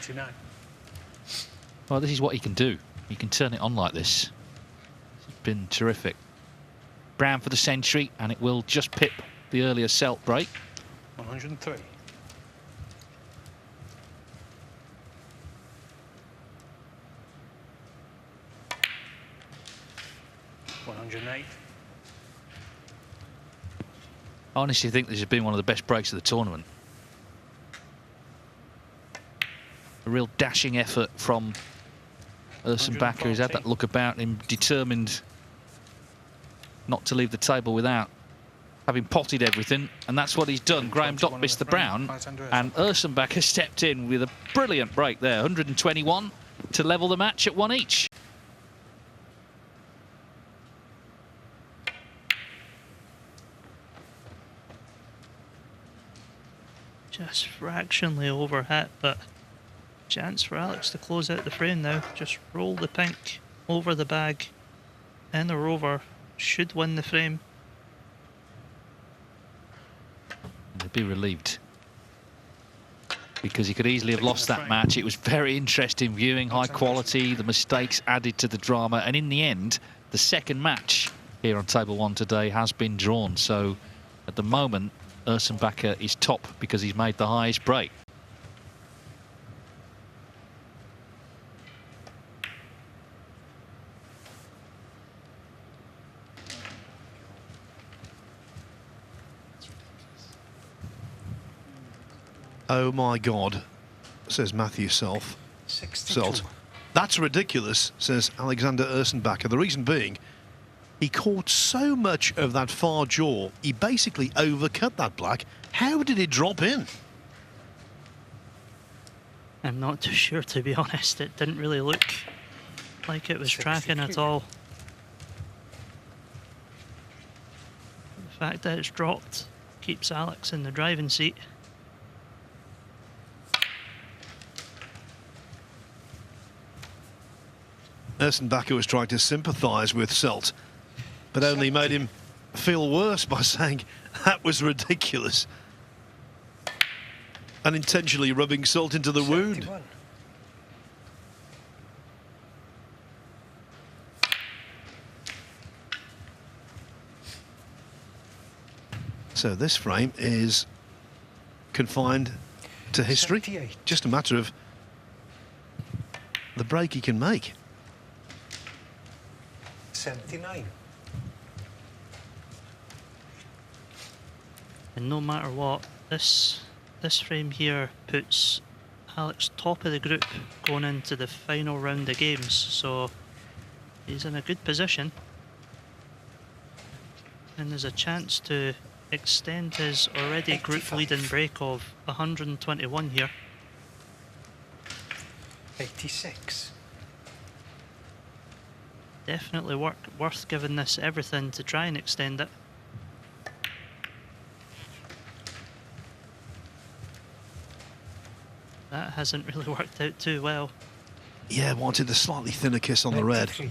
79. Well, this is what he can do. He can turn it on like this. It's been terrific. Brown for the century, and it will just pip the earlier Selt break. 103. 108. I honestly think this has been one of the best breaks of the tournament. A real dashing effort from Ersenbacher, who's had that look about him, determined not to leave the table without having potted everything, and that's what he's done. Graham Dott missed the brown, and Ersenbacher stepped in with a brilliant break there, 121 to level the match at 1 each. Just fractionally overhit, but chance for Alex to close out the frame now. Just roll the pink over the bag in a rover. Should win the frame. He'd be relieved, because he could easily have lost that match. It was very interesting viewing, high quality, the mistakes added to the drama, and in the end, the second match here on Table 1 today has been drawn. So at the moment, Ersenbacher is top because he's made the highest break. Oh my God, says Matthew Selt. That's ridiculous, says Alexander Ersenbacher. The reason being, he caught so much of that far jaw, he basically overcut that black. How did it drop in? I'm not too sure, to be honest. It didn't really look like it was tracking at all. The fact that it's dropped keeps Alex in the driving seat. Ersenbacher was trying to sympathise with Selt, but only made him feel worse by saying that was ridiculous, and intentionally rubbing salt into the wound. So this frame is confined to history. 78. Just a matter of the break he can make. 79. And no matter what, this frame here puts Alex top of the group going into the final round of games, so he's in a good position, and there's a chance to extend his already 85. group leading break of 121 here. 86. Definitely worth giving this everything to try and extend it. That hasn't really worked out too well. Yeah, wanted a slightly thinner kiss on the red. 93.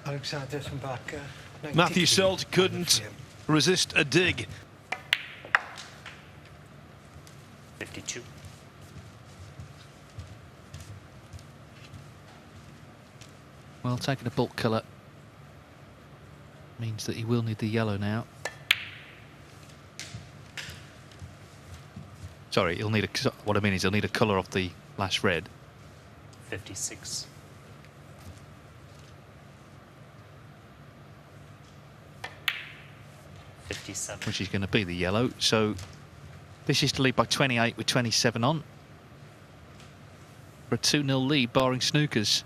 Alexander Ersenbacher. Matthew Selt couldn't resist a dig. 52. Well, taking a bulk colour means that he will need the yellow now. Sorry, he'll need a. What I mean is he'll need a colour off the last red. 56. 57. Which is going to be the yellow. So this is to lead by 28 with 27 on. For a 2-0 lead, barring snookers.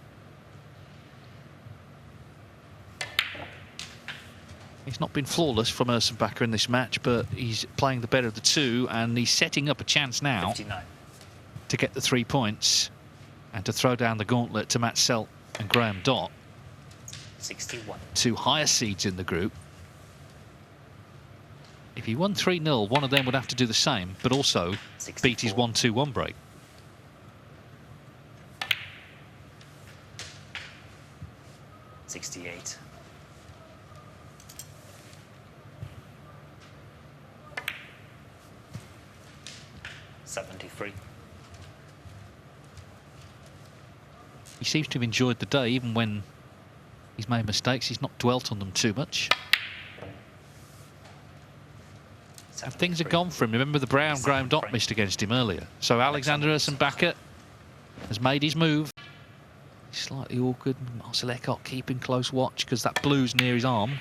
He's not been flawless from Ersenbacher in this match, but he's playing the better of the two, and he's setting up a chance now 59. to get the 3 points and to throw down the gauntlet to Matt Selt and Graham Dott. 61. Two higher seeds in the group. If he won 3-0, one of them would have to do the same, but also 64. beat his 1-2-1 break. 68. $73. He seems to have enjoyed the day, even when he's made mistakes. He's not dwelt on them too much. And things have gone for him. Remember the brown Graham Dott missed against him earlier. So Alexander Ursenbacher has made his move. Slightly awkward. Marcel Eckhart keeping close watch because that blue's near his arm.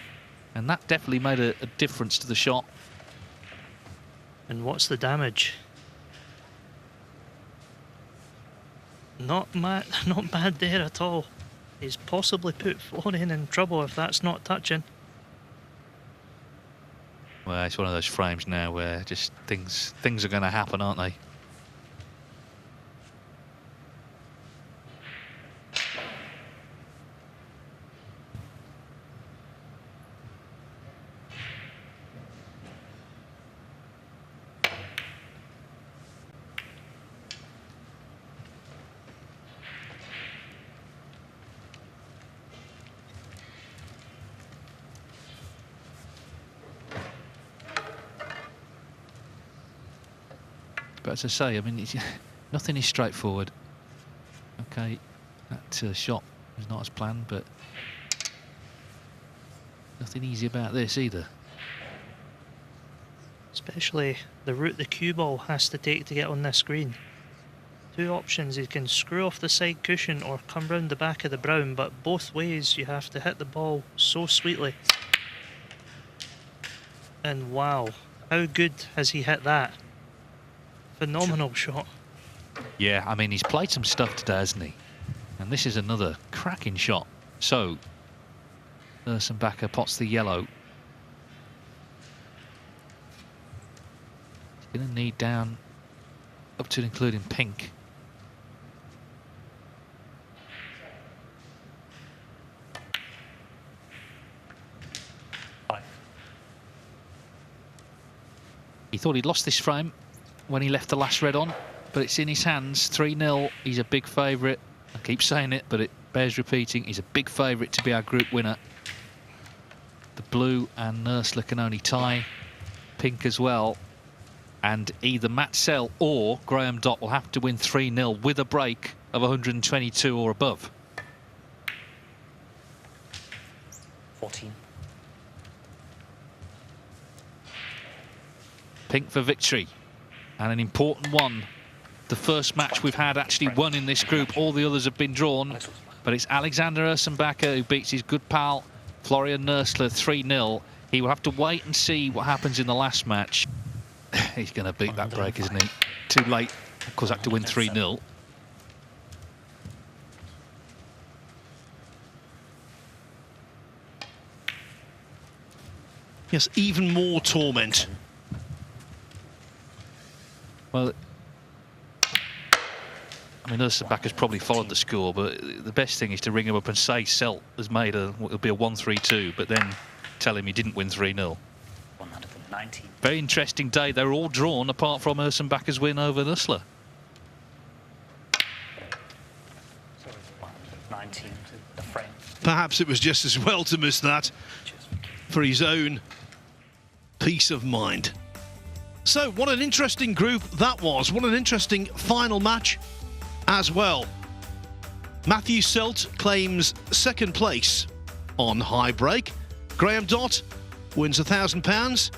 And that definitely made a difference to the shot. And what's the damage? Not bad there at all. He's possibly put Florian in trouble if that's not touching. Well, it's one of those frames now where just things are going to happen, aren't they? But as I say, I mean, nothing is straightforward. Okay, that shot was not as planned, but nothing easy about this either. Especially the route the cue ball has to take to get on this green. Two options: you can screw off the side cushion or come round the back of the brown, but both ways you have to hit the ball so sweetly. And wow, how good has he hit that? Phenomenal shot. Yeah, I mean, he's played some stuff today, hasn't he? And this is another cracking shot. So, Ursenbacher pots the yellow. He's going to need down up to and including pink. He thought he'd lost this frame when he left the last red on, but it's in his hands. 3-0. He's a big favourite. I keep saying it, but it bears repeating. He's a big favourite to be our group winner. The blue and Nursler can only tie. Pink as well. And either Matt Sell or Graham Dott will have to win 3-0 with a break of 122 or above. 14. Pink for victory. And an important one. The first match we've had actually won in this group. All the others have been drawn. But it's Alexander Ursenbacher who beats his good pal Florian Nursler 3-0. He will have to wait and see what happens in the last match. He's going to beat that break, isn't he? Too late. Of course, had to win 3-0. Yes, even more torment. Well, I mean, Ursenbacher's probably followed the score, but the best thing is to ring him up and say Selt has made it'll be a 1-3-2, but then tell him he didn't win 3-0. 119. Very interesting day. They're all drawn apart from Ursenbacher's win over Nussler. 119. The frame. Perhaps it was just as well to miss that for his own peace of mind. So, what an interesting group that was. What an interesting final match as well. Matthew Selt claims second place on high break. Graham Dott wins £1,000.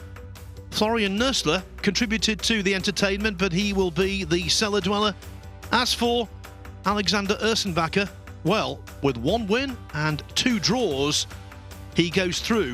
Florian Nursler contributed to the entertainment, but he will be the cellar dweller. As for Alexander Ursenbacher, well, with one win and 2 draws, he goes through